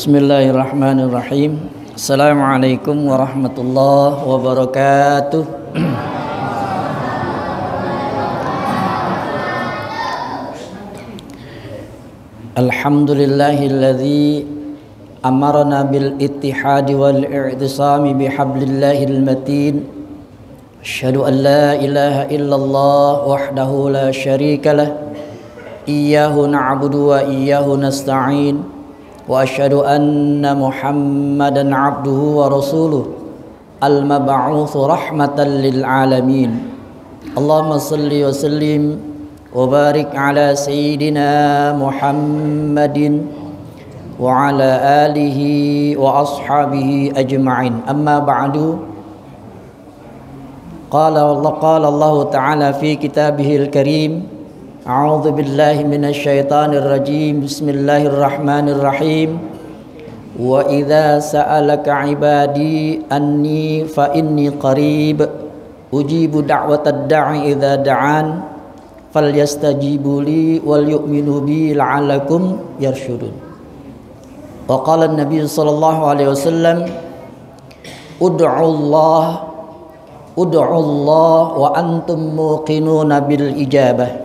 Bismillahirrahmanirrahim. Assalamualaikum warahmatullahi wabarakatuh. Alhamdulillahilladzi amarna bil ittihadi wal i'tisami bihablillahil matin. Asyhadu an la ilaha illallah wahdahu la syarikalah. Iyyahu na'budu wa iyyahu nasta'in. Wa asyhadu anna Muhammadan abduhu wa rasuluh al-mab'utsu rahmatan lil alamin. Allahumma shalli wa sallim wa barik ala sayyidina Muhammadin wa ala alihi wa ashabihi ajma'in. Amma ba'du. Qala Allah ta'ala fi kitabihil karim. A'udzu billahi minasy syaithanir rajim. Bismillahirrahmanirrahim. Wa idza sa'alaka 'ibadi anni fa inni qarib ujibu da'watad da'i idza da'an falyastajibu li wal yu'minu bi la'allakum yarshudun. Wa qala an-nabiy sallallahu alaihi wasallam ud'u Allah wa antum muqinuna bil ijabah.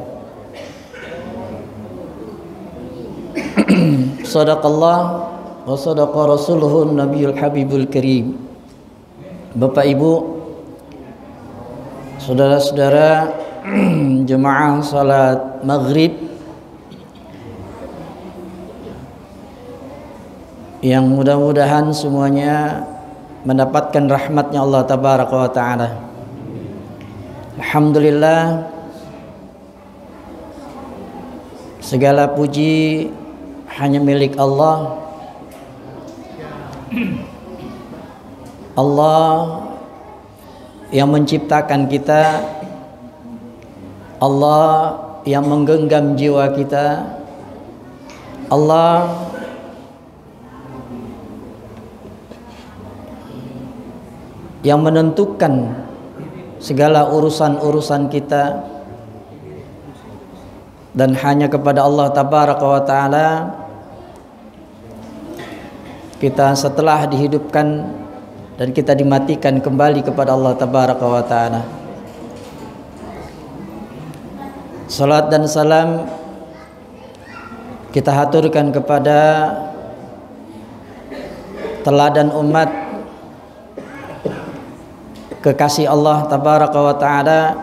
Sadaqallah wa sadaqa rasuluhun nabiyul habibul karim. Bapak Ibu, saudara-saudara jemaah salat maghrib yang mudah-mudahan semuanya mendapatkan rahmatnya Allah tabaraka wa ta'ala. Alhamdulillah, segala puji hanya milik Allah. Allah yang menciptakan kita, Allah yang menggenggam jiwa kita, Allah yang menentukan segala urusan-urusan kita. Dan hanya kepada Allah tabaraka wa ta'ala kita setelah dihidupkan dan kita dimatikan kembali kepada Allah tabaraka wa ta'ala. Salat dan salam kita haturkan kepada teladan umat kekasih Allah tabaraka wa ta'ala,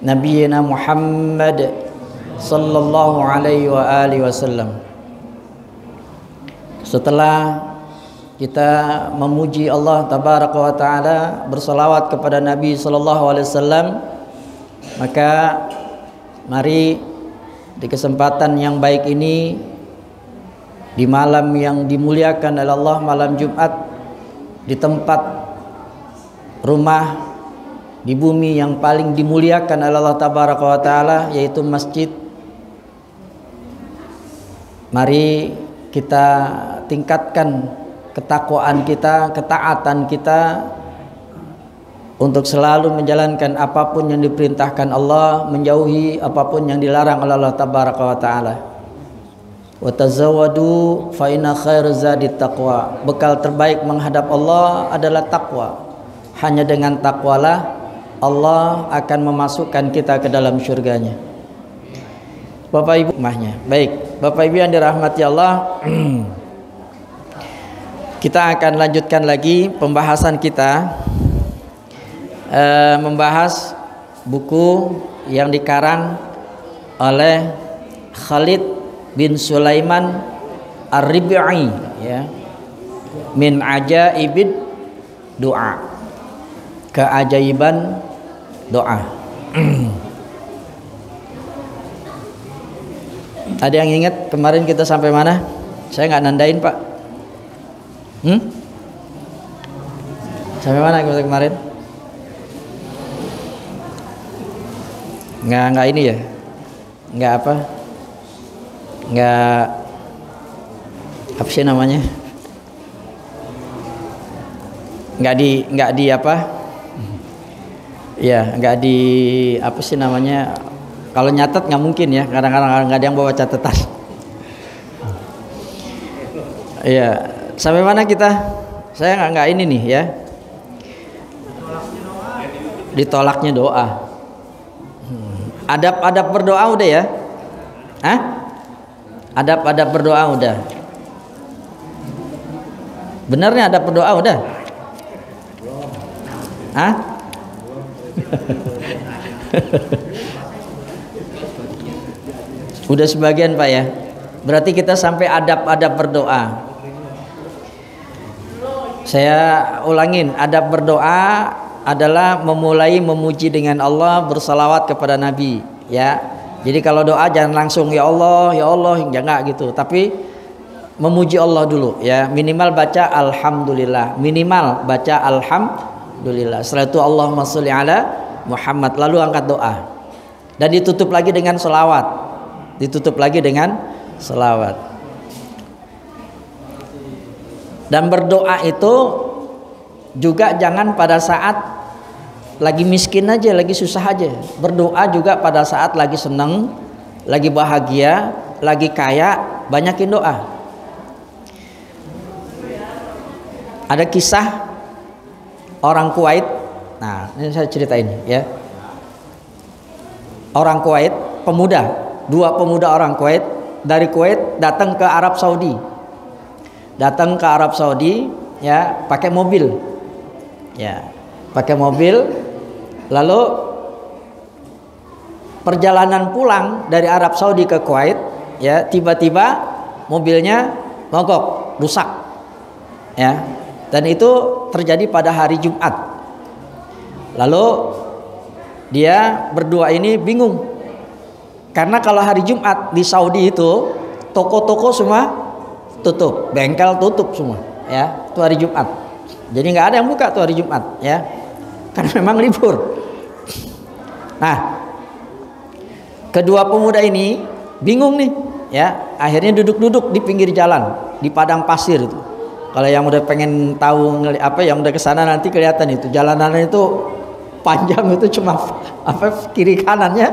Nabiyina Muhammad sallallahu alaihi wa alihi wasallam. Setelah kita memuji Allah tabaraka wa ta'ala, bersalawat kepada Nabi sallallahu alaihi wasallam, maka mari di kesempatan yang baik ini, di malam yang dimuliakan oleh Allah, malam Jumat, di tempat rumah di bumi yang paling dimuliakan oleh Allah tabaraka wa ta'ala, yaitu masjid, mari kita tingkatkan ketakwaan kita, ketaatan kita untuk selalu menjalankan apapun yang diperintahkan Allah, menjauhi apapun yang dilarang oleh Allah tabaraka wa ta'ala. Wa tazawwadu fa inna khairaz zadit taqwa. Bekal terbaik menghadap Allah adalah takwa. Hanya dengan takwalah Allah akan memasukkan kita ke dalam syurganya. Bapak Ibu mahnya. Baik, Bapak Ibu yang dirahmati Allah, kita akan lanjutkan lagi pembahasan kita, membahas buku yang dikarang oleh Khalid bin Sulaiman Ar-Rib'i, ya, Min Ajaibid Doa, keajaiban doa. Ada yang ingat kemarin kita sampai mana? Saya nggak nandain, Pak. Sampai mana kita kemarin? Nggak ini ya? Nggak apa? Nggak apa sih namanya? Nggak di apa? Ya, nggak di apa sih namanya? Kalau nyatet nggak mungkin ya, kadang-kadang nggak ada yang bawa catatan. Iya, sampai mana kita? Saya nggak ini nih ya. Ditolaknya doa. Adab-adab berdoa udah ya? Hah? Adab-adab berdoa udah. Benarnya adab berdoa udah? Hah? Udah sebagian Pak ya. Berarti kita sampai adab-adab berdoa. Saya ulangin, adab berdoa adalah memulai memuji dengan Allah, bersalawat kepada Nabi ya. Jadi kalau doa jangan langsung ya Allah enggak gitu, tapi memuji Allah dulu ya. Minimal baca alhamdulillah, minimal baca alhamdulillah. Setelah itu Allahumma sholli ala Muhammad, lalu angkat doa. Dan ditutup lagi dengan selawat. Ditutup lagi dengan selawat. Dan berdoa itu juga jangan pada saat lagi miskin aja, lagi susah aja. Berdoa juga pada saat lagi seneng, lagi bahagia, lagi kaya, banyakin doa. Ada kisah orang Kuwait. Nah, ini saya ceritain ya. Orang Kuwait, dua pemuda orang Kuwait dari Kuwait datang ke Arab Saudi. Datang ke Arab Saudi ya, pakai mobil. Ya, pakai mobil. Lalu perjalanan pulang dari Arab Saudi ke Kuwait ya, tiba-tiba mobilnya mogok, rusak. Ya. Dan itu terjadi pada hari Jumat. Lalu dia berdua ini bingung. Karena kalau hari Jumat di Saudi itu toko-toko semua tutup, bengkel tutup semua ya. Itu hari Jumat. Jadi nggak ada yang buka tuh hari Jumat ya. Karena memang libur. Nah, kedua pemuda ini bingung nih ya. Akhirnya duduk-duduk di pinggir jalan, di padang pasir itu. Kalau yang udah pengen tahu yang udah kesana nanti kelihatan itu jalanannya itu panjang, itu cuma kiri kanannya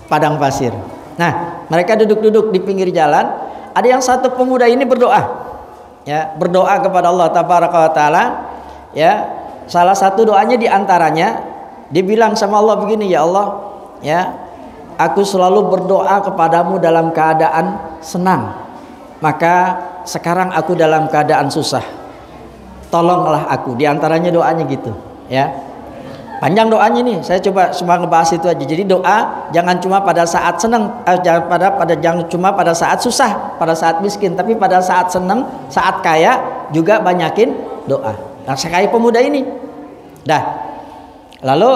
padang pasir. Nah, mereka duduk-duduk di pinggir jalan. Ada yang satu pemuda ini berdoa, ya, berdoa kepada Allah Tabaraka wa Taala, ya. Salah satu doanya diantaranya dia bilang sama Allah begini, ya Allah, ya, aku selalu berdoa kepadamu dalam keadaan senang, maka sekarang aku dalam keadaan susah, tolonglah aku. Diantaranya doanya gitu ya. Panjang doanya nih, saya coba cuma ngebahas itu aja. Jadi doa jangan cuma pada saat senang, jangan cuma pada saat susah, pada saat miskin, tapi pada saat senang, saat kaya juga banyakin doa. Nah, kayak pemuda ini dah. Lalu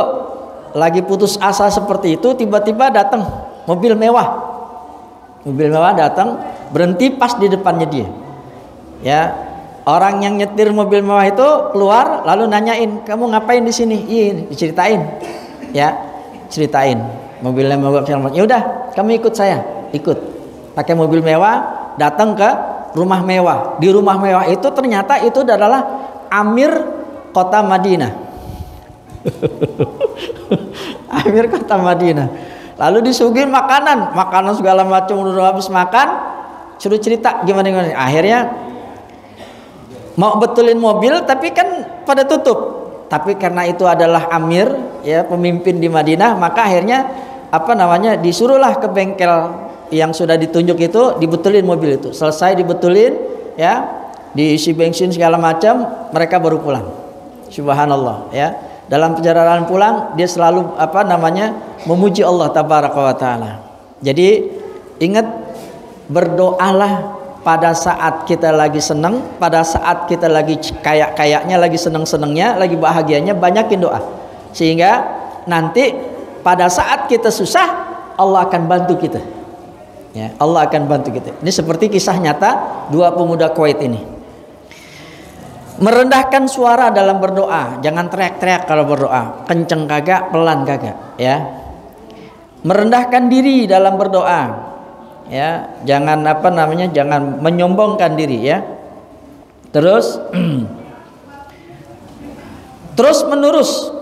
lagi putus asa seperti itu, tiba-tiba datang mobil mewah. Mobil mewah datang, berhenti pas di depannya dia. Ya, orang yang nyetir mobil mewah itu keluar, lalu nanyain, kamu ngapain di sini? Iya, diceritain. Ya, ceritain. Mobilnya mewah. Ya udah, kamu ikut saya. Ikut. Pakai mobil mewah, datang ke rumah mewah. Di rumah mewah itu ternyata itu adalah Amir kota Madinah. Amir kota Madinah. Lalu disuguhin makanan segala macam. Udah habis makan, suruh cerita gimana. Akhirnya mau betulin mobil, tapi kan pada tutup. Tapi karena itu adalah Amir, ya, pemimpin di Madinah, maka akhirnya disuruhlah ke bengkel yang sudah ditunjuk itu, dibetulin mobil itu. Selesai dibetulin, ya, diisi bensin segala macam, mereka baru pulang. Subhanallah, ya. Dalam perjalanan pulang dia selalu memuji Allah Tabaraka wa Taala. Jadi ingat, berdoalah pada saat kita lagi senang, pada saat kita lagi kayaknya, lagi senang-senangnya, lagi bahagianya, banyakin doa. Sehingga nanti pada saat kita susah, Allah akan bantu kita. Ya, Allah akan bantu kita. Ini seperti kisah nyata dua pemuda Kuwait ini. Merendahkan suara dalam berdoa, jangan teriak-teriak kalau berdoa, kenceng kagak, pelan kagak, ya. Merendahkan diri dalam berdoa, ya, jangan jangan menyombongkan diri, ya. Terus terus menerus,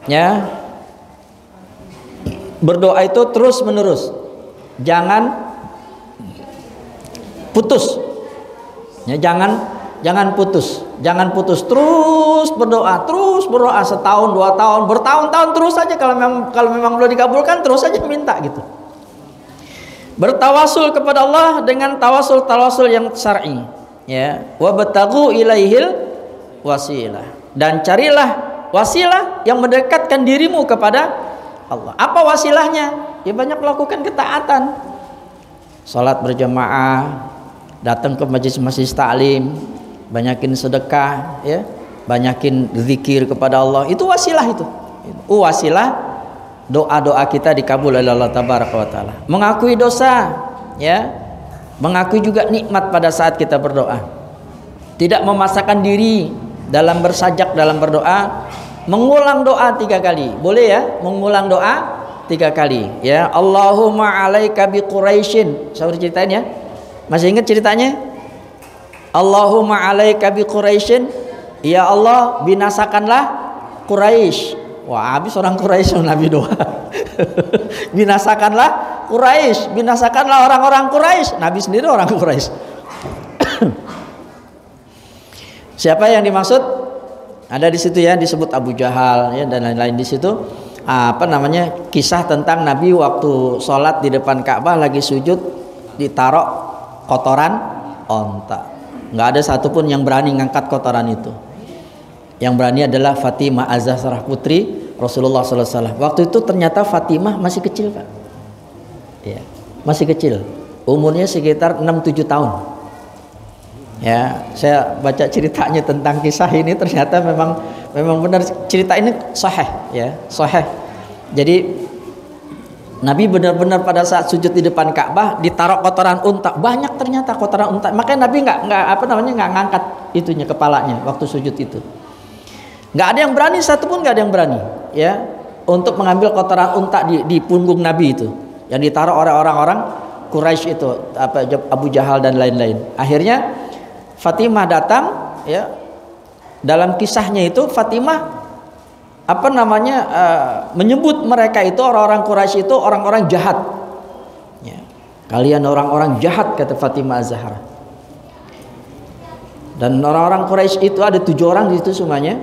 ya, berdoa itu terus menerus, jangan putus, Ya, jangan putus terus berdoa setahun 2 tahun bertahun-tahun terus saja. Kalau memang belum dikabulkan terus saja minta gitu. Bertawasul kepada Allah dengan tawasul yang syar'i, ya. Wabtaghu ilaihil wasilah, dan carilah wasilah yang mendekatkan dirimu kepada Allah. Apa wasilahnya? Ya banyak melakukan ketaatan, salat berjamaah, datang ke majelis taklim, banyakin sedekah, ya, banyakin zikir kepada Allah. Itu wasilah itu. Wasilah doa-doa kita dikabul oleh Allah tabaraka wa taala. Mengakui dosa, ya. Mengakui juga nikmat pada saat kita berdoa. Tidak memaksakan diri dalam bersajak dalam berdoa, mengulang doa 3 kali. Boleh ya, mengulang doa 3 kali, ya. Allahumma alaika bi Quraisyin. Saya udah ceritain ya. Masih ingat ceritanya? Allahumma alaika bi Quraisyin, ya Allah binasakanlah Quraisy. Wah, habis orang Quraisy Nabi doa. Binasakanlah Quraisy, binasakanlah orang-orang Quraisy. Nabi sendiri orang Quraisy. Siapa yang dimaksud? Ada di situ ya, disebut Abu Jahal, ya, dan lain-lain di situ. Apa namanya? Kisah tentang Nabi waktu sholat di depan Ka'bah lagi sujud ditaruh kotoran onta. Nggak ada satupun yang berani ngangkat kotoran itu. Yang berani adalah Fatimah Az-Zahrah putri Rasulullah SAW. Waktu itu ternyata Fatimah masih kecil, Pak. Ya, masih kecil. Umurnya sekitar 6-7 tahun. Ya, saya baca ceritanya tentang kisah ini, ternyata memang benar cerita ini sahih, ya, sahih. Jadi Nabi benar-benar pada saat sujud di depan Ka'bah ditaruh kotoran unta, banyak ternyata kotoran unta. Makanya Nabi nggak ngangkat itunya, kepalanya waktu sujud itu. Nggak ada yang berani, satupun nggak ada yang berani, ya, untuk mengambil kotoran unta di punggung Nabi itu yang ditaruh oleh orang-orang Quraisy itu, Abu Jahal dan lain-lain. Akhirnya Fatimah datang, ya. Dalam kisahnya itu Fatimah menyebut mereka itu, orang-orang Quraisy itu orang-orang jahat, ya. Kalian orang-orang jahat, kata Fatimah Az-Zahra. Dan orang-orang Quraisy itu ada 7 orang di situ semuanya.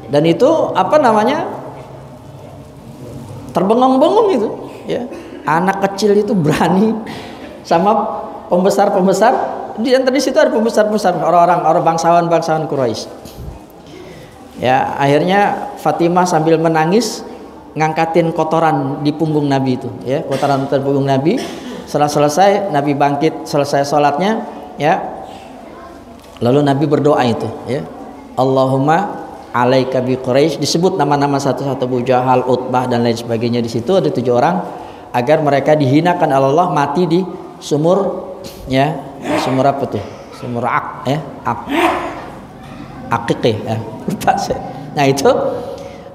Dan itu terbengong-bengong itu, ya. Anak kecil itu berani sama pembesar-pembesar. Di antara situ ada pembesar-pembesar, orang bangsawan Quraisy. Ya, akhirnya Fatimah sambil menangis ngangkatin kotoran di punggung Nabi itu, ya, kotoran di punggung Nabi. Setelah selesai, Nabi bangkit, selesai sholatnya, ya. Lalu Nabi berdoa itu, ya. Allahumma alaika bi Quraisy, disebut nama-nama satu-satu, Abu Jahal, Utbah dan lain sebagainya. Di situ ada 7 orang agar mereka dihinakan oleh Allah, mati di sumur, ya. Sumur apa tuh? Sumur Aqiqah, ya. Lupa saya. Nah itu,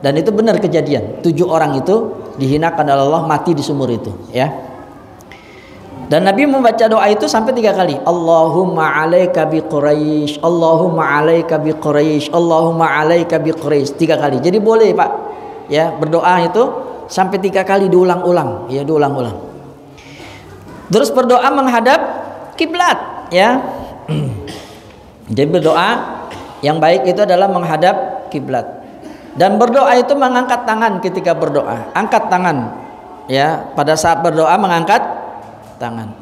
dan itu benar kejadian. 7 orang itu dihinakan oleh Allah, mati di sumur itu, ya. Dan Nabi membaca doa itu sampai 3 kali. Allahumma alaika bi Quraisy, Allahumma alaika bi Quraisy, Allahumma alaika bi Quraisy, 3 kali. Jadi boleh, Pak, ya, berdoa itu sampai 3 kali diulang-ulang, ya, diulang-ulang. Terus berdoa menghadap kiblat, ya. Jadi berdoa yang baik itu adalah menghadap kiblat. Dan berdoa itu mengangkat tangan ketika berdoa. Angkat tangan, ya, pada saat berdoa mengangkat tangan.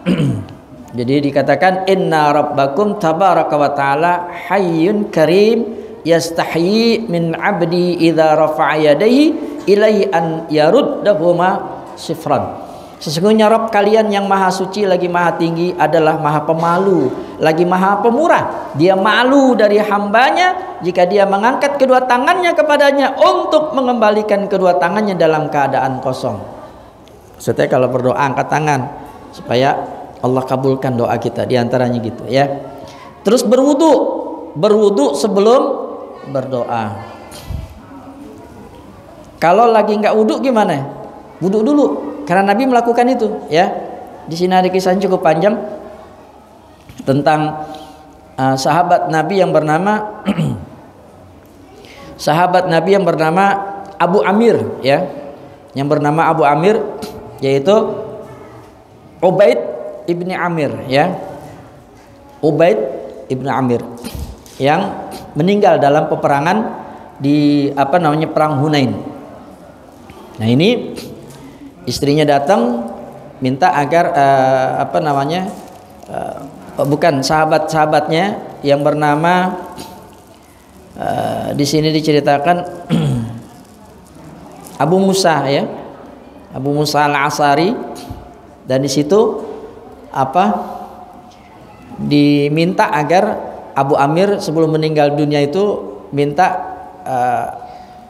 Jadi dikatakan inna rabbakum tabaraka wa ta'ala hayyun karim yastahyi min 'abdi idza rafa'a yadayhi ilaihi an yaruddahuma sifran. Sesungguhnya Rabb kalian yang maha suci lagi maha tinggi adalah maha pemalu lagi maha pemurah. Dia malu dari hambanya jika dia mengangkat kedua tangannya kepadanya untuk mengembalikan kedua tangannya dalam keadaan kosong. Maksudnya kalau berdoa angkat tangan supaya Allah kabulkan doa kita, diantaranya gitu, ya. Terus berwudu sebelum berdoa. Kalau lagi nggak wudu gimana? Wudu dulu. Karena Nabi melakukan itu, ya. Di sini ada kisah cukup panjang tentang sahabat Nabi yang bernama Abu Amir, ya. Yang bernama Abu Amir, yaitu Ubaid ibni Amir, ya. Ubaid ibnu Amir yang meninggal dalam peperangan di perang Hunain. Nah ini istrinya datang minta agar bukan sahabat-sahabatnya yang bernama di sini diceritakan Abu Musa ya, Abu Musa al-Asari, dan di situ diminta agar Abu Amir sebelum meninggal dunia itu minta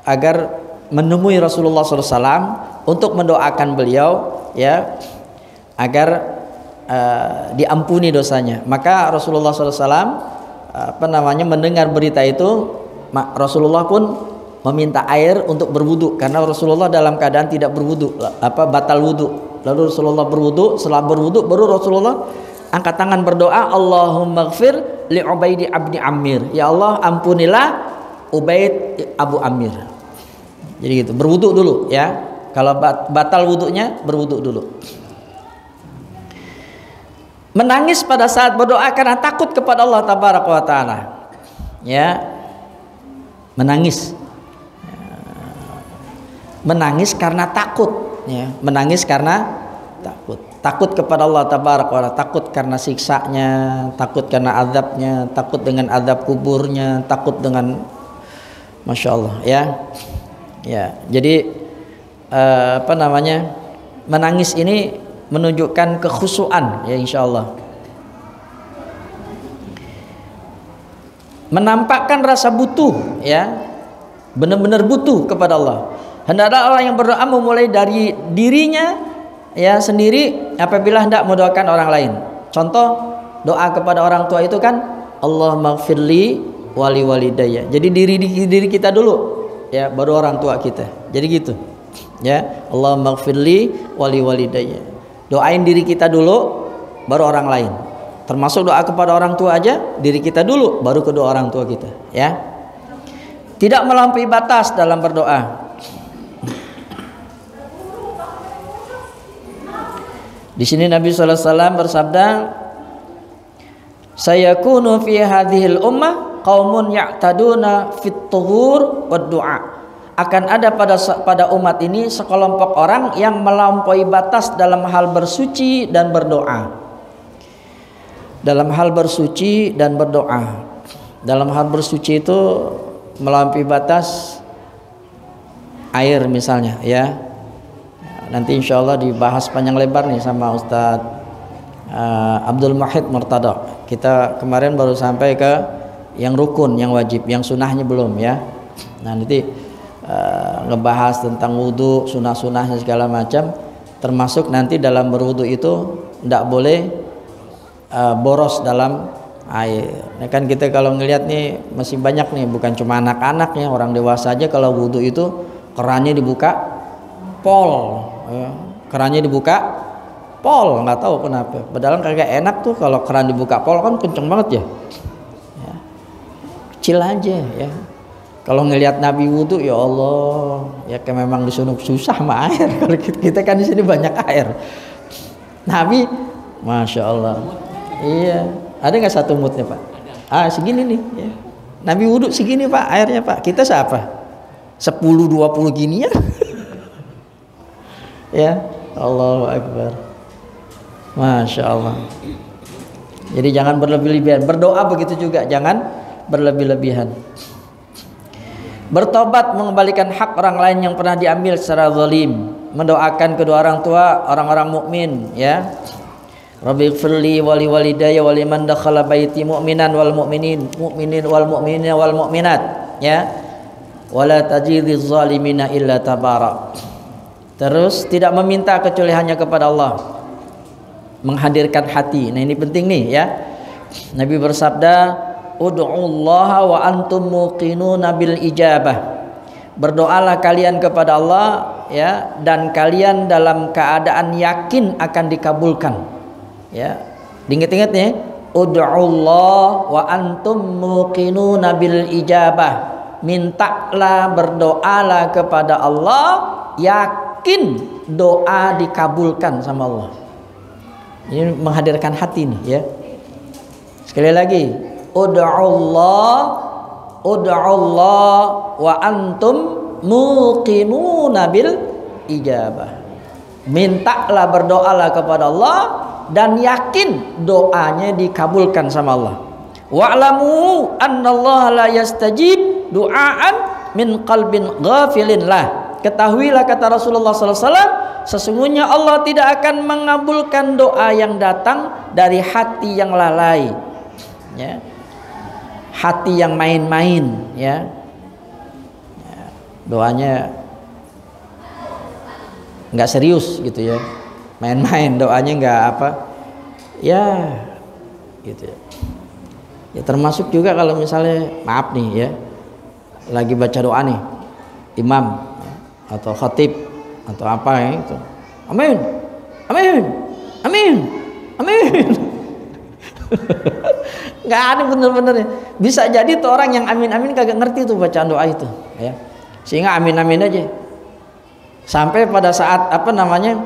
agar menemui Rasulullah SAW untuk mendoakan beliau ya agar diampuni dosanya. Maka Rasulullah SAW mendengar berita itu, Rasulullah pun meminta air untuk berwudu karena Rasulullah dalam keadaan tidak berwudu, batal wudu. Lalu Rasulullah berwudu, setelah berwudu baru Rasulullah angkat tangan berdoa, Allahumma gfir li Ubaidi abdi Amir, ya Allah ampunilah Ubaid Abu Amir. Jadi gitu, berwudu dulu ya. Kalau batal wudunya berwudu dulu. Menangis pada saat berdoa karena takut kepada Allah tabaraka wa taala. Ya. Menangis. Menangis karena takut, ya. Menangis karena takut. Takut kepada Allah tabaraka wa taala, takut karena siksanya, takut karena azabnya, takut dengan azab kuburnya, takut dengan Masya Allah ya. Ya, jadi menangis ini menunjukkan kekhusyuan ya insyaallah. Menampakkan rasa butuh ya, benar-benar butuh kepada Allah. Hendaklah orang yang berdoa memulai dari dirinya ya sendiri apabila hendak mendoakan orang lain. Contoh doa kepada orang tua itu kan Allahumma gfirli wali walidayya. Jadi diri kita dulu ya, baru orang tua kita. Jadi gitu ya, Allahumma gfirli wali walidayya. Doain diri kita dulu baru orang lain. Termasuk doa kepada orang tua aja, diri kita dulu baru kedua orang tua kita ya. Tidak melampaui batas dalam berdoa. Di sini Nabi sallallahu alaihi wasallam bersabda, sayakunu fi hadhil ummah qaumun ya'taduna fit tuhur wad du'a. Akan ada pada umat ini sekelompok orang yang melampaui batas dalam hal bersuci dan berdoa. Dalam hal bersuci dan berdoa. Dalam hal bersuci itu melampaui batas air misalnya ya. Nanti insya Allah dibahas panjang lebar nih sama Ustadz Abdul Muhid Murtada. Kita kemarin baru sampai ke yang rukun, yang wajib, yang sunahnya belum ya. Nah nanti ngebahas tentang wudhu, sunah-sunahnya segala macam, termasuk nanti dalam berwudhu itu tidak boleh boros dalam air. Nah, kan kita kalau ngelihat nih masih banyak nih, bukan cuma anak-anak ya, orang dewasa aja kalau wudhu itu kerannya dibuka pol ya. Kerannya dibuka pol, nggak tahu kenapa, padahal kagak enak tuh kalau keran dibuka pol kan kenceng banget ya, ya. Kecil aja ya. Kalau ngelihat Nabi wudhu ya Allah, ya kayak memang disuruh susah sama air. Kalau kita kan di sini banyak air. Nabi, Masya Allah. Iya, ada nggak satu mutnya Pak? Segini nih. Ya. Nabi wudhu segini Pak, airnya Pak. Kita siapa? 10-20 gini ya? Ya, Allahu Akbar. Masya Allah. Jadi jangan berlebih-lebihan. Berdoa begitu juga, jangan berlebih-lebihan. Bertobat mengembalikan hak orang lain yang pernah diambil secara zalim, mendoakan kedua orang tua orang-orang mukmin ya. Rabbighfirli wali walidayya wa liman dakhala baiti mu'minan wal mu'minin wal mu'minina wal mu'minat ya. Wala tajidziz zalimina illa tabara. Terus tidak meminta kecuali hanya kepada Allah. Menghadirkan hati. Nah ini penting nih ya. Nabi bersabda, ud'ullaha wa antum muqinuna bil ijabah. Berdoalah kalian kepada Allah ya, dan kalian dalam keadaan yakin akan dikabulkan. Ya. Diingat-ingat nih, ud'ullaha wa antum muqinuna bil ijabah. Mintalah, berdoalah kepada Allah, yakin doa dikabulkan sama Allah. Ini menghadirkan hati nih ya. Sekali lagi, ud'ullah wa antum muqinuna bil ijabah. Mintalah, berdoalah kepada Allah dan yakin doanya dikabulkan sama Allah. Wa'lamu annallaha la yastajib du'aan min qalbin ghafilin lah. Ketahuilah, kata Rasulullah SAW, sesungguhnya Allah tidak akan mengabulkan doa yang datang dari hati yang lalai, ya, hati yang main-main, ya. Doanya nggak serius gitu ya, main-main doanya, nggak apa ya gitu ya. Ya termasuk juga kalau misalnya, maaf nih ya, lagi baca doa nih imam atau khatib atau apa ya itu, amin amin amin amin. Nggak ada bener-bener ya. Bisa jadi tuh orang yang amin amin kagak ngerti tuh bacaan doa itu ya, sehingga amin amin aja sampai pada saat apa namanya,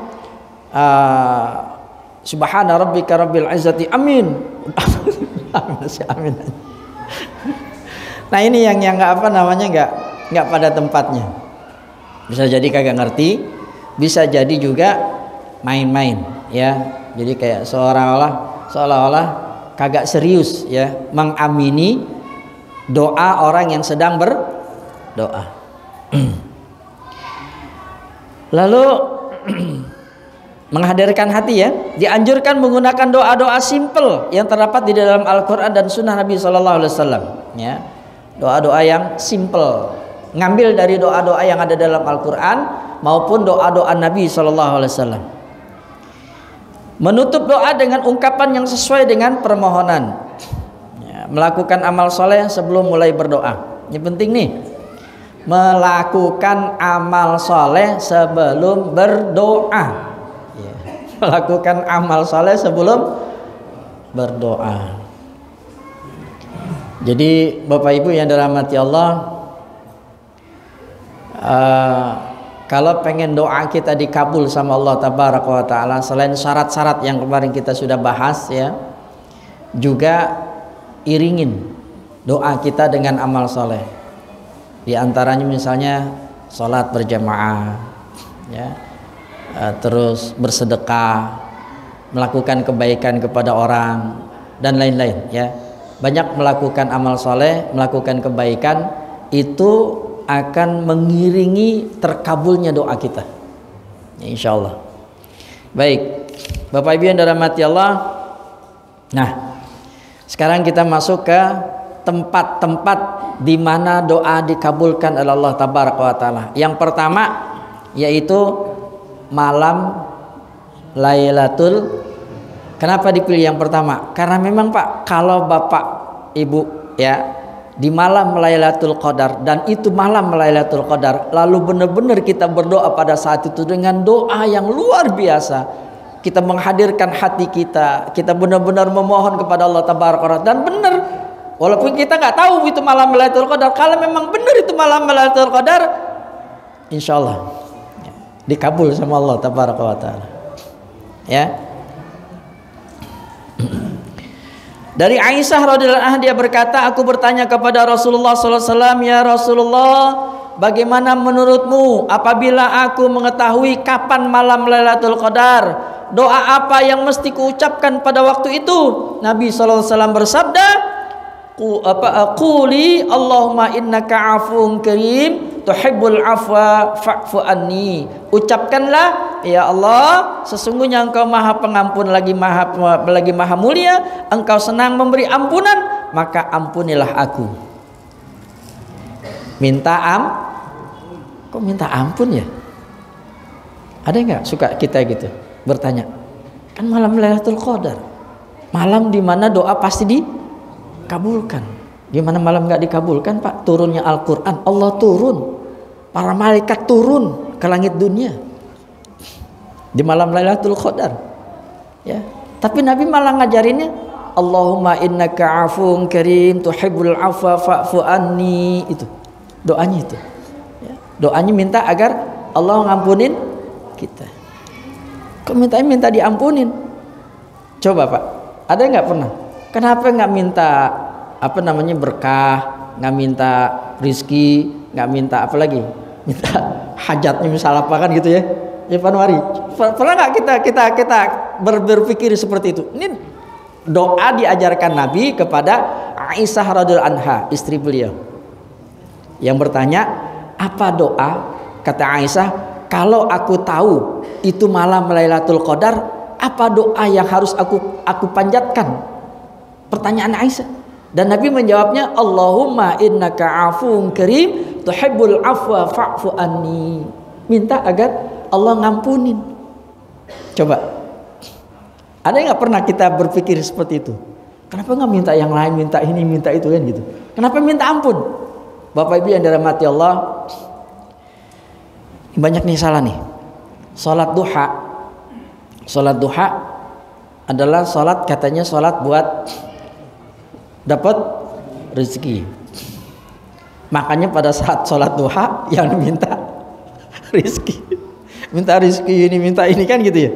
subhana rabbika rabbil izzati amin. Amin. Nah ini yang nggak apa namanya, nggak pada tempatnya. Bisa jadi kagak ngerti, bisa jadi juga main-main ya. Jadi kayak seolah-olah kagak serius ya mengamini doa orang yang sedang berdoa. Lalu menghadirkan hati ya, dianjurkan menggunakan doa-doa simple yang terdapat di dalam Al-Quran dan Sunnah Nabi SAW ya. Doa-doa yang simple, ngambil dari doa-doa yang ada dalam Al-Quran maupun doa-doa Nabi SAW. Menutup doa dengan ungkapan yang sesuai dengan permohonan ya. Melakukan amal soleh sebelum mulai berdoa, ini penting nih, melakukan amal soleh sebelum berdoa ya. Melakukan amal soleh sebelum berdoa. Jadi Bapak Ibu yang dirahmati Allah, kalau pengen doa kita dikabul sama Allah Tabaraka wa Ta'ala, selain syarat-syarat yang kemarin kita sudah bahas ya, juga iringin doa kita dengan amal soleh. Di antaranya misalnya sholat berjamaah ya, terus bersedekah, melakukan kebaikan kepada orang dan lain-lain ya. Banyak melakukan amal soleh, melakukan kebaikan, itu akan mengiringi terkabulnya doa kita ya, insya Allah. Baik Bapak Ibu yang dirahmati Allah, nah sekarang kita masuk ke tempat-tempat di mana doa dikabulkan oleh Allah Tabaraka wa Ta'ala. Yang pertama yaitu malam Lailatul. Kenapa dipilih yang pertama? Karena memang Pak, kalau Bapak Ibu ya di malam Lailatul Qadar, dan itu malam Lailatul Qadar, lalu benar-benar kita berdoa pada saat itu dengan doa yang luar biasa, kita menghadirkan hati kita, kita benar-benar memohon kepada Allah Tabaraka wa Ta'ala, dan benar walaupun kita nggak tahu itu malam Lailatul Qadar, kalau memang benar itu malam Lailatul Qadar, insya Allah dikabul sama Allah Tabaraka wa Ta'ala ya. Dari Aisyah radhiyallahu anha, dia berkata, aku bertanya kepada Rasulullah SAW, ya Rasulullah, bagaimana menurutmu apabila aku mengetahui kapan malam Lailatul Qadar, doa apa yang mesti kuucapkan pada waktu itu? Nabi SAW bersabda, quli Allahumma innaka afuwun karim tuhibbul afwa fa'fu anni. Ucapkanlah, ya Allah, sesungguhnya Engkau Maha Pengampun lagi Maha Mulia, Engkau senang memberi ampunan, maka ampunilah aku. Kok minta ampun ya? Ada nggak suka kita gitu bertanya? Kan malam Lailatul Qadar, malam di mana doa pasti dikabulkan. Gimana malam nggak dikabulkan Pak? Turunnya Al-Quran, Allah turun, para malaikat turun ke langit dunia di malam Lailatul Qadar ya. Tapi Nabi malah ngajarinnya, Allahumma innaka afuwun karim tuhibbul afwa fa'fu anni. Itu doanya itu ya. Doanya minta agar Allah ngampunin kita. Kok minta diampunin? Coba Pak, ada nggak pernah? Kenapa nggak minta apa namanya berkah, nggak minta rizki, nggak minta apa lagi, minta hajatnya misal apa kan gitu ya. Ya Pak Anwari, pernah nggak kita berpikir seperti itu? Ini doa diajarkan Nabi kepada Aisyah radhiyallahu anha, istri beliau. Yang bertanya, apa doa? Kata Aisyah, kalau aku tahu itu malam Lailatul Qadar, apa doa yang harus aku panjatkan? Pertanyaan Aisyah. Dan Nabi menjawabnya, Allahumma innaka afuun karim tuhibbul afwa fa'fu anni. Minta agar Allah ngampunin. Coba, ada yang nggak pernah kita berpikir seperti itu? Kenapa nggak minta yang lain, minta ini, minta itu kan gitu? Kenapa minta ampun? Bapak Ibu yang dirahmati Allah, banyak nih salah nih. Salat duha adalah salat, katanya salat buat dapat rezeki. Makanya pada saat salat duha yang minta rezeki. Minta rizki ini, minta ini kan gitu ya.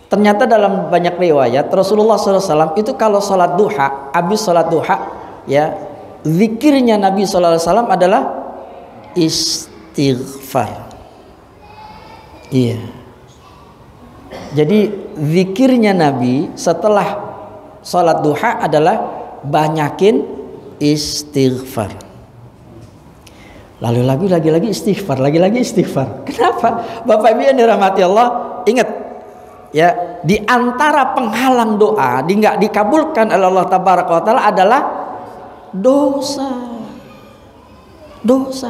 Ternyata dalam banyak riwayat Rasulullah SAW itu kalau sholat duha, habis sholat duha ya, zikirnya Nabi SAW adalah istighfar. Iya. Jadi zikirnya Nabi setelah sholat duha adalah banyakin istighfar. Lalu lagi-lagi istighfar, lagi-lagi istighfar. Kenapa? Bapak Ibu yang dirahmati Allah, ingat ya, di antara penghalang doa nggak dikabulkan oleh Allah Tabaraka wa Taala adalah dosa. Dosa.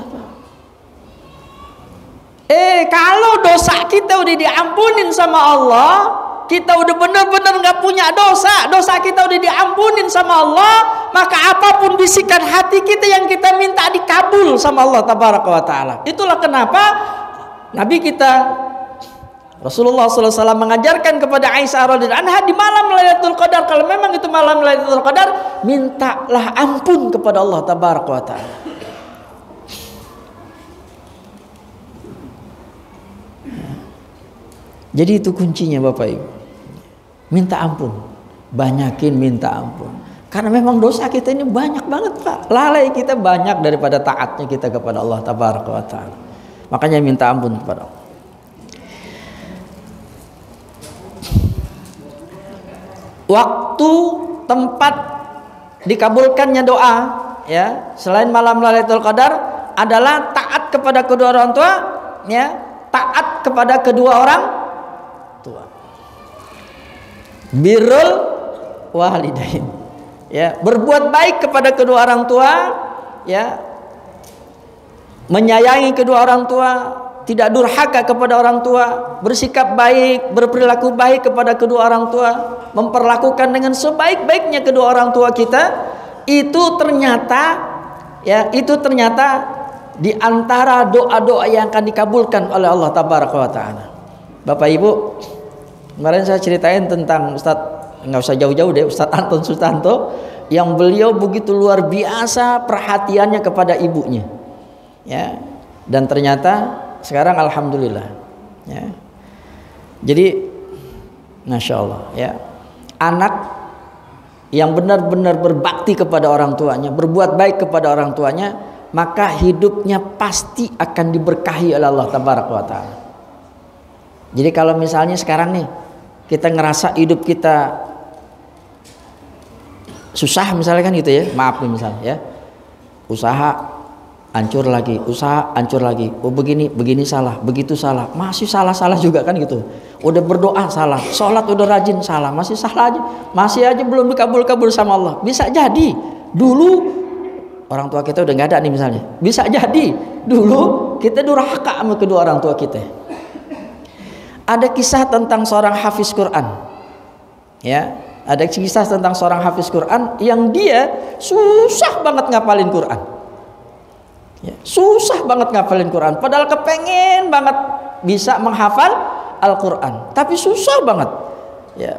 Kalau dosa kita udah diampunin sama Allah, kita udah benar-benar nggak punya dosa kita udah diampunin sama Allah, maka apapun bisikan hati kita yang kita minta dikabul sama Allah Tabaraka wa Taala. Itulah kenapa Nabi kita Rasulullah SAW mengajarkan kepada Aisyah radhiyallahu anha di malam Lailatul Qadar, kalau memang itu malam Lailatul Qadar, mintalah ampun kepada Allah Tabaraka wa Taala. Jadi itu kuncinya Bapak Ibu. Minta ampun, banyakin minta ampun. Karena memang dosa kita ini banyak banget Pak. Lalai kita banyak daripada taatnya kita kepada Allah Tabaraka wa Taala. Makanya minta ampun kepada Allah. Waktu, tempat dikabulkannya doa ya, selain malam Lailatul Qadar adalah taat kepada kedua orang tua ya, taat kepada kedua orang tua. Birrul walidain ya, berbuat baik kepada kedua orang tua ya, menyayangi kedua orang tua, tidak durhaka kepada orang tua, bersikap baik, berperilaku baik kepada kedua orang tua, memperlakukan dengan sebaik-baiknya kedua orang tua kita. Itu ternyata ya, itu ternyata di antara doa-doa yang akan dikabulkan oleh Allah Tabaraka wa Taala. Bapak Ibu, kemarin saya ceritain tentang Ustadz, nggak usah jauh-jauh deh, Ustadz Anton Sutanto, yang beliau begitu luar biasa perhatiannya kepada ibunya ya, dan ternyata sekarang alhamdulillah ya. Jadi Masya Allah ya, anak yang benar-benar berbakti kepada orang tuanya, berbuat baik kepada orang tuanya, maka hidupnya pasti akan diberkahi oleh Allah Tabaraka wa Taala. Jadi kalau misalnya sekarang nih kita ngerasa hidup kita susah misalnya kan gitu ya, maaf nih misalnya ya, usaha hancur lagi, usaha hancur lagi, oh begini salah, begitu salah, masih salah juga kan gitu. Udah berdoa salah, sholat udah rajin salah, masih salah aja, masih aja belum dikabul sama Allah. Bisa jadi dulu orang tua kita udah nggak ada nih misalnya, bisa jadi dulu kita durhaka sama kedua orang tua kita. Ada kisah tentang seorang hafiz Quran ya, ada kisah tentang seorang hafiz Quran yang dia susah banget ngapalin Quran ya, susah banget ngapalin Quran, padahal kepengen banget bisa menghafal Al-Quran, tapi susah banget ya.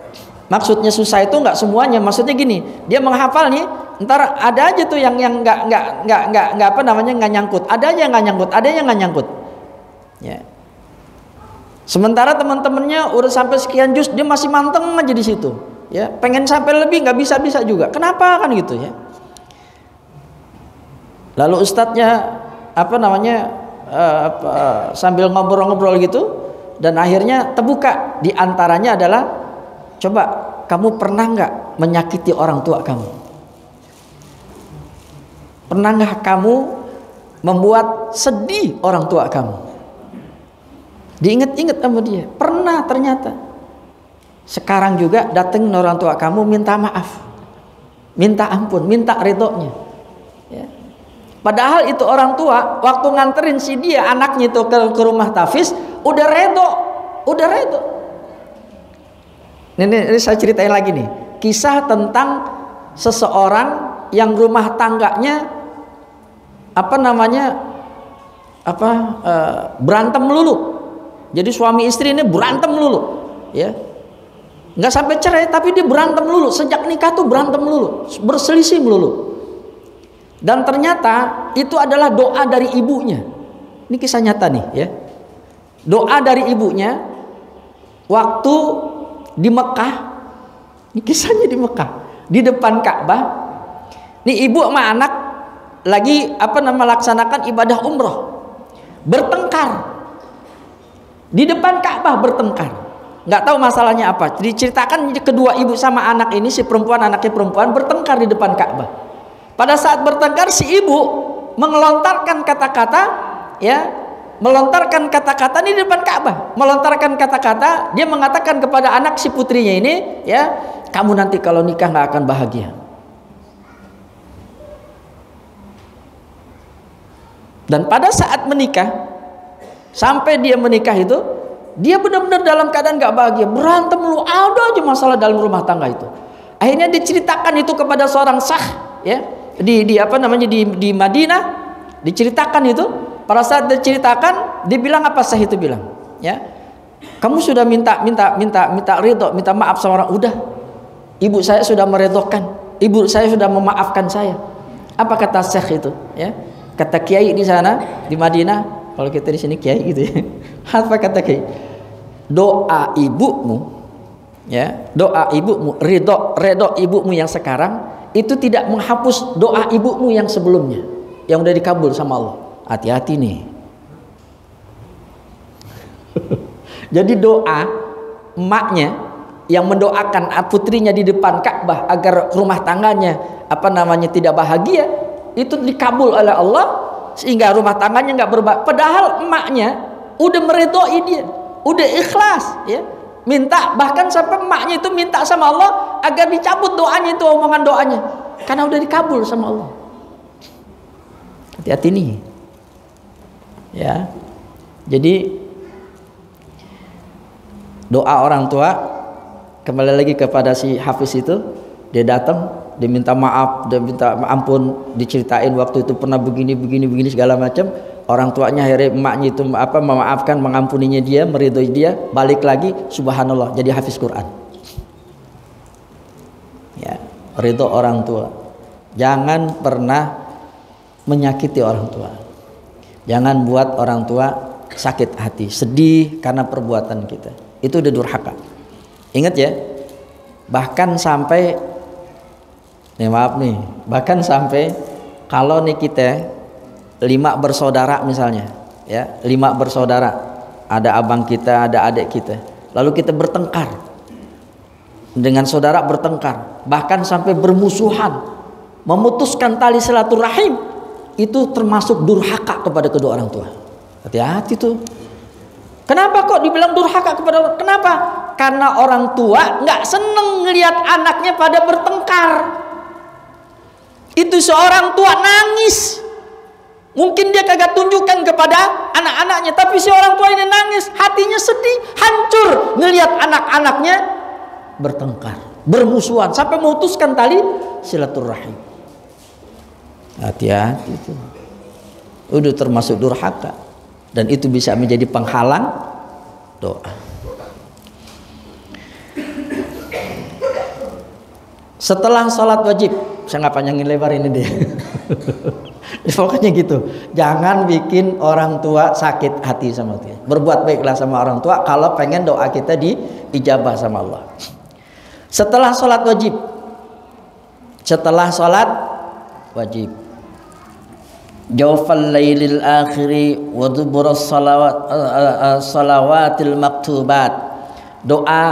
Maksudnya susah itu nggak semuanya, maksudnya gini, dia menghafal nih, ntar ada aja tuh yang nggak apa namanya, nggak nyangkut, ada aja yang nggak nyangkut, ada yang nggak nyangkut ya. Sementara teman-temannya udah sampai sekian juz, dia masih manteng aja di situ, ya, pengen sampai lebih nggak bisa juga. Kenapa kan gitu ya? Lalu ustadznya sambil ngobrol-ngobrol gitu, dan akhirnya terbuka di antaranya adalah, coba kamu pernah nggak menyakiti orang tua kamu? Pernah nggak kamu membuat sedih orang tua kamu? Diinget-inget sama dia, pernah ternyata. Sekarang juga datengin orang tua kamu, minta maaf, minta ampun, minta ridhonya. Ya. Padahal itu orang tua waktu nganterin si dia anaknya itu ke rumah tahfiz udah redo. Ini saya ceritain lagi nih, kisah tentang seseorang yang rumah tangganya berantem melulu. Jadi suami istri ini berantem melulu, ya. Nggak sampai cerai tapi dia berantem melulu, sejak nikah tuh berantem melulu, berselisih melulu. Dan ternyata itu adalah doa dari ibunya. Ini kisah nyata nih ya. Doa dari ibunya waktu di Mekah. Ini kisahnya di Mekah, di depan Ka'bah. Nih ibu sama anak lagi melaksanakan ibadah umroh, bertengkar di depan Ka'bah, bertengkar. Nggak tahu masalahnya apa. Diceritakan kedua ibu sama anak ini, si perempuan, anaknya perempuan, bertengkar di depan Ka'bah. Pada saat bertengkar si ibu melontarkan kata-kata, ya, melontarkan kata-kata di depan Ka'bah, melontarkan kata-kata. Dia mengatakan kepada anak si putrinya ini, ya, kamu nanti kalau nikah nggak akan bahagia. Dan pada saat menikah, sampai dia menikah itu, dia benar-benar dalam keadaan nggak bahagia, berantem lu, ada aja masalah dalam rumah tangga itu. Akhirnya diceritakan itu kepada seorang sah, ya, di Madinah, diceritakan itu. Pada saat diceritakan, dibilang apa sah itu bilang, ya, kamu sudah minta ridho, minta maaf sama orang. Udah, ibu saya sudah meridhokan, ibu saya sudah memaafkan saya. Apa kata syekh itu, ya? Kata kiai di sana di Madinah, kalau kita di sini kiai gitu ya. Apa kata kiai? Doa ibumu, ya, doa ibumu, ridho ibumu yang sekarang itu tidak menghapus doa ibumu yang sebelumnya, yang udah dikabul sama Allah. Hati-hati nih. Jadi doa emaknya yang mendoakan putrinya di depan Ka'bah agar rumah tangganya tidak bahagia, itu dikabul oleh Allah sehingga rumah tangganya nggak berbahagia. Padahal emaknya udah meridhoi dia, udah ikhlas, ya, minta, bahkan sampai emaknya itu minta sama Allah agar dicabut doanya itu, omongan doanya, karena udah dikabul sama Allah. Hati-hati nih, ya. Jadi doa orang tua, kembali lagi kepada si Hafiz itu, dia datang, dia minta maaf, dia minta ampun, diceritain waktu itu pernah begini segala macam. Orang tuanya akhirnya, emaknya itu memaafkan, mengampuninya dia, meridhoi dia, balik lagi, subhanallah, jadi hafiz Quran. Ya, ridho orang tua. Jangan pernah menyakiti orang tua. Jangan buat orang tua sakit hati, sedih karena perbuatan kita. Itu udah durhaka. Ingat ya, bahkan sampai bahkan sampai kalau nih kita 5 bersaudara misalnya, ya, 5 bersaudara, ada abang kita, ada adik kita, lalu kita bertengkar dengan saudara, bertengkar bahkan sampai bermusuhan, memutuskan tali silaturahim, itu termasuk durhaka kepada kedua orang tua. Hati-hati tuh. Kenapa kok dibilang durhaka kepada orang? Kenapa? Karena orang tua nggak seneng ngelihat anaknya pada bertengkar. Itu seorang tua nangis. Mungkin dia kagak tunjukkan kepada anak-anaknya, tapi si orang tua ini nangis, hatinya sedih, hancur ngelihat anak-anaknya bertengkar, bermusuhan, sampai memutuskan tali silaturahim. Hati-hati itu. Udah termasuk durhaka, dan itu bisa menjadi penghalang doa. Setelah sholat wajib, saya nggak panjangin lebar ini deh. Pokoknya gitu, jangan bikin orang tua sakit hati sama dia. Berbuat baiklah sama orang tua kalau pengen doa kita diijabah sama Allah. setelah sholat wajib. Setelah sholat wajib. Jawfal lailil akhiri wa duburas salawatil maktubat. Doa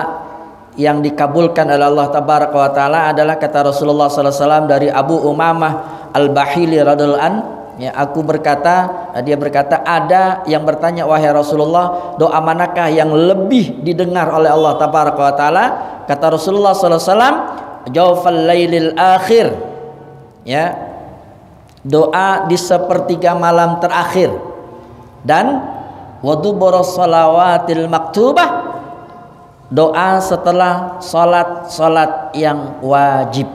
yang dikabulkan oleh Allah tabaraka wa taala adalah kata Rasulullah sallallahu alaihi wasallam dari Abu Umamah Al-Bahili radhiyallahu an, ya, dia berkata, ada yang bertanya, wahai Rasulullah, doa manakah yang lebih didengar oleh Allah tabaraka wa taala? Kata Rasulullah sallallahu alaihi wasallam, jawfal lailil akhir, ya, doa di sepertiga malam terakhir, dan waduburas salawatil maktubah, doa setelah salat yang wajib.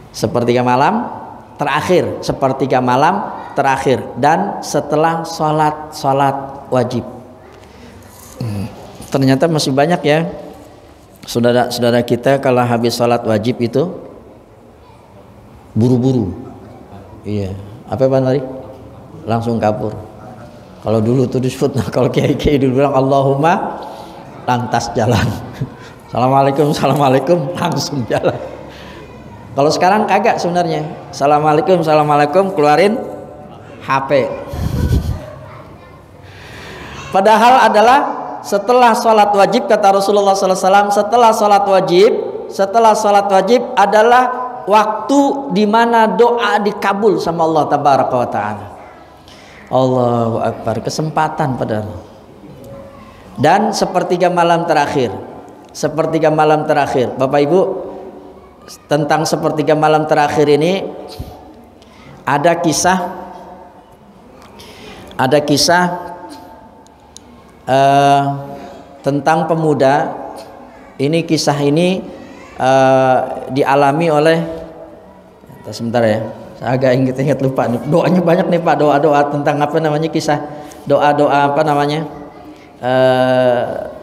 Sepertiga malam terakhir, sepertiga malam terakhir, dan setelah salat wajib. Ternyata masih banyak ya saudara-saudara kita kalau habis salat wajib itu buru-buru. Iya, apa Pak tadi? Langsung kabur. Kalau dulu tuh disebut, nah kalau kiai-kiai dulu bilang Allahumma, lantas jalan. Assalamualaikum, assalamualaikum, langsung jalan. Kalau sekarang kagak sebenarnya. Assalamualaikum, assalamualaikum, keluarin HP. Padahal adalah setelah sholat wajib, kata Rasulullah SAW, setelah sholat wajib adalah waktu di mana doa dikabul sama Allah tabaraka wa taala. Allahu akbar, kesempatan padahal. Dan sepertiga malam terakhir, Bapak Ibu, tentang sepertiga malam terakhir ini ada kisah tentang pemuda. Ini kisah ini dialami oleh, sebentar ya, saya agak ingat lupa nih. Doanya banyak nih Pak, doa tentang apa namanya, kisah doa apa namanya,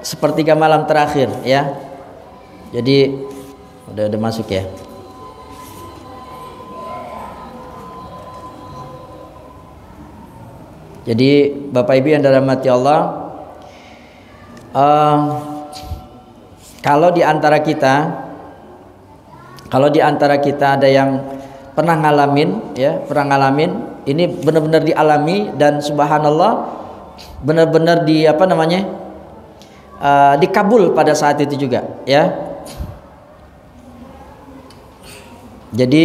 sepertiga malam terakhir ya. Jadi udah masuk ya. Jadi Bapak Ibu yang dirahmati Allah, kalau di antara kita ada yang pernah ngalamin ini, benar-benar dialami, dan subhanallah benar-benar dikabul pada saat itu juga ya. Jadi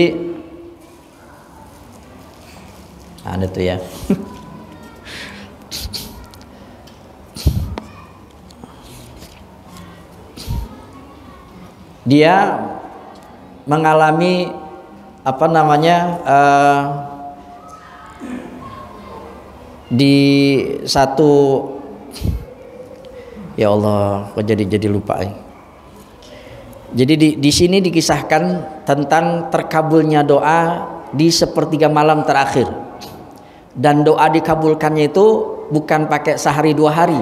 itu ya. Dia mengalami di satu, ya Allah, kok jadi lupa ya. Jadi di sini dikisahkan tentang terkabulnya doa di sepertiga malam terakhir, dan doa dikabulkannya itu bukan pakai sehari dua hari.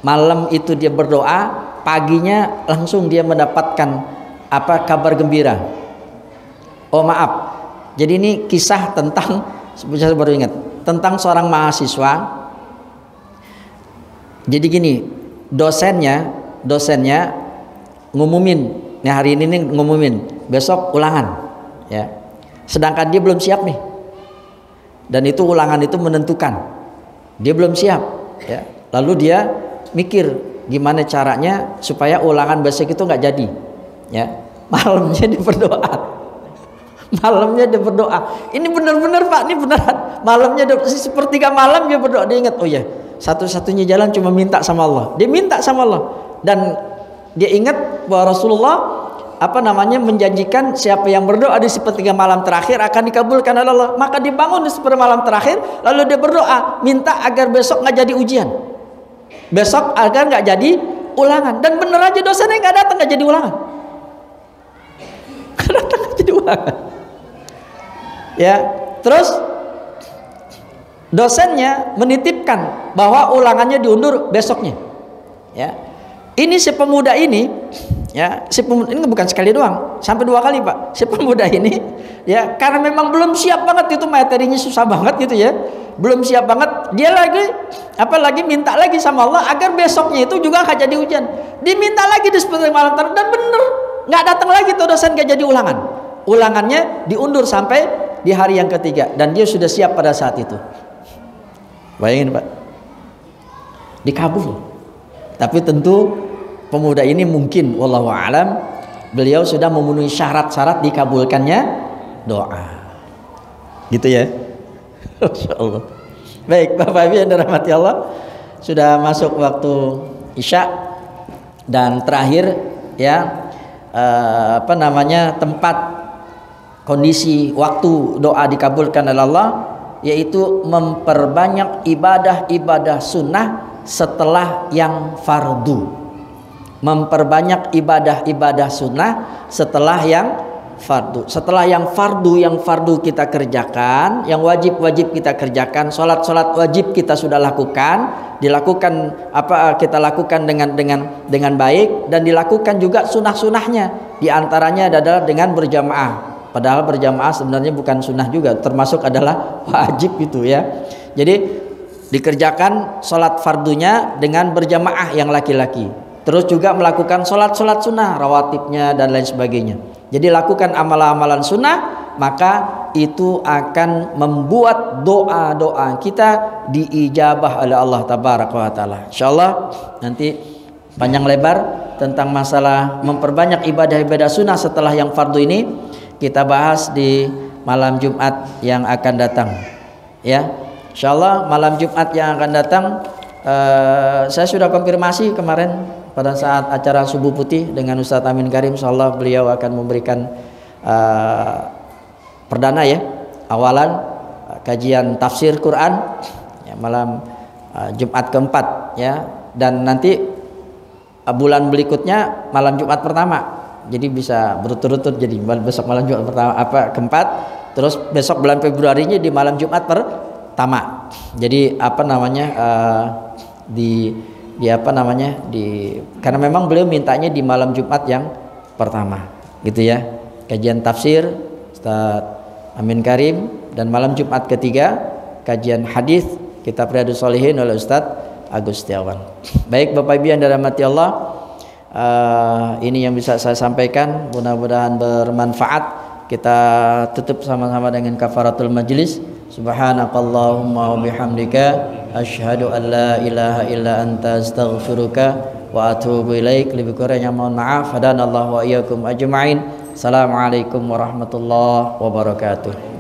Malam itu dia berdoa, paginya langsung dia mendapatkan kabar gembira. Oh maaf, jadi ini kisah tentang, saya baru ingat, tentang seorang mahasiswa. Jadi gini, dosennya ngumumin, nih hari ini nih ngumumin, besok ulangan ya. Sedangkan dia belum siap nih, dan itu ulangan itu menentukan, dia belum siap ya. Lalu dia mikir gimana caranya supaya ulangan besok itu nggak jadi ya. Malamnya dia berdoa. Ini benar-benar Pak, ini beneran. Malamnya sepertiga malam dia berdoa. Dia ingat, oh ya, satu-satunya jalan cuma minta sama Allah. Dia minta sama Allah, dan dia ingat bahwa Rasulullah menjanjikan siapa yang berdoa di sepertiga malam terakhir akan dikabulkan oleh Allah. Maka dibangun di sepertiga malam terakhir, lalu dia berdoa minta agar besok nggak jadi ujian, besok agar nggak jadi ulangan. Dan bener aja dosennya nggak datang, nggak jadi ulangan. Ya, terus dosennya menitipkan bahwa ulangannya diundur besoknya. Ya, ini si pemuda ini, Ya, si pemuda ini bukan sekali doang, sampai 2 kali Pak. Si pemuda ini ya karena memang belum siap banget, itu materinya susah banget gitu ya, belum siap banget, dia lagi minta lagi sama Allah agar besoknya itu juga nggak jadi hujan. Diminta lagi di seperti malam dan bener nggak datang lagi tuh dosen, nggak jadi ulangannya diundur sampai di hari yang ketiga, dan dia sudah siap pada saat itu. Bayangin Pak, dikabul. Tapi tentu pemuda ini mungkin wallahu alam beliau sudah memenuhi syarat-syarat dikabulkannya doa, gitu ya. Insyaallah. Baik Bapak Ibu yang dirahmati Allah, sudah masuk waktu Isya, dan terakhir ya tempat kondisi waktu doa dikabulkan oleh Allah, yaitu memperbanyak ibadah-ibadah sunnah setelah yang fardu. Memperbanyak ibadah-ibadah sunnah setelah yang fardu. Setelah yang fardu kita kerjakan, yang wajib kita kerjakan, sholat wajib kita sudah lakukan, kita lakukan dengan baik, dan dilakukan juga sunnah-sunnahnya. Di antaranya adalah dengan berjamaah. Padahal berjamaah sebenarnya bukan sunnah juga, termasuk adalah wajib gitu ya. Jadi dikerjakan sholat fardunya dengan berjamaah yang laki-laki. Terus juga melakukan sholat sunnah, rawatibnya dan lain sebagainya. Jadi lakukan amalan-amalan sunnah, maka itu akan membuat doa-doa kita diijabah oleh Allah Tabaraka wa Ta'ala. InsyaAllah nanti panjang lebar tentang masalah memperbanyak ibadah-ibadah sunnah setelah yang fardu ini kita bahas di malam Jumat yang akan datang. Ya, InsyaAllah malam Jumat yang akan datang, saya sudah konfirmasi kemarin pada saat acara Subuh Putih dengan Ustadz Amin Karim. InsyaAllah beliau akan memberikan perdana ya, awalan kajian tafsir Quran ya, malam Jumat keempat ya, dan nanti bulan berikutnya malam Jumat pertama, jadi bisa berturut-turut, jadi besok malam Jumat pertama keempat, terus besok bulan Februarinya di malam Jumat pertama. Jadi karena memang beliau mintanya di malam Jumat yang pertama gitu ya, kajian tafsir Ustadz Amin Karim, dan malam Jumat ketiga kajian hadis kitab Riyadhus Shalihin oleh Ustadz Agus Setiawan. Baik Bapak Ibu yang dirahmati Allah, ini yang bisa saya sampaikan, mudah-mudahan bermanfaat. Kita tutup sama-sama dengan kafaratul majlis. Subhanakallahumma wa bihamdika asyhadu an la ilaha illa anta astaghfiruka wa atubu ilaik. Lebih kurangnya mohon maaf. Hadanallahu wa iyyakum ajma'in. Assalamualaikum warahmatullahi wabarakatuh.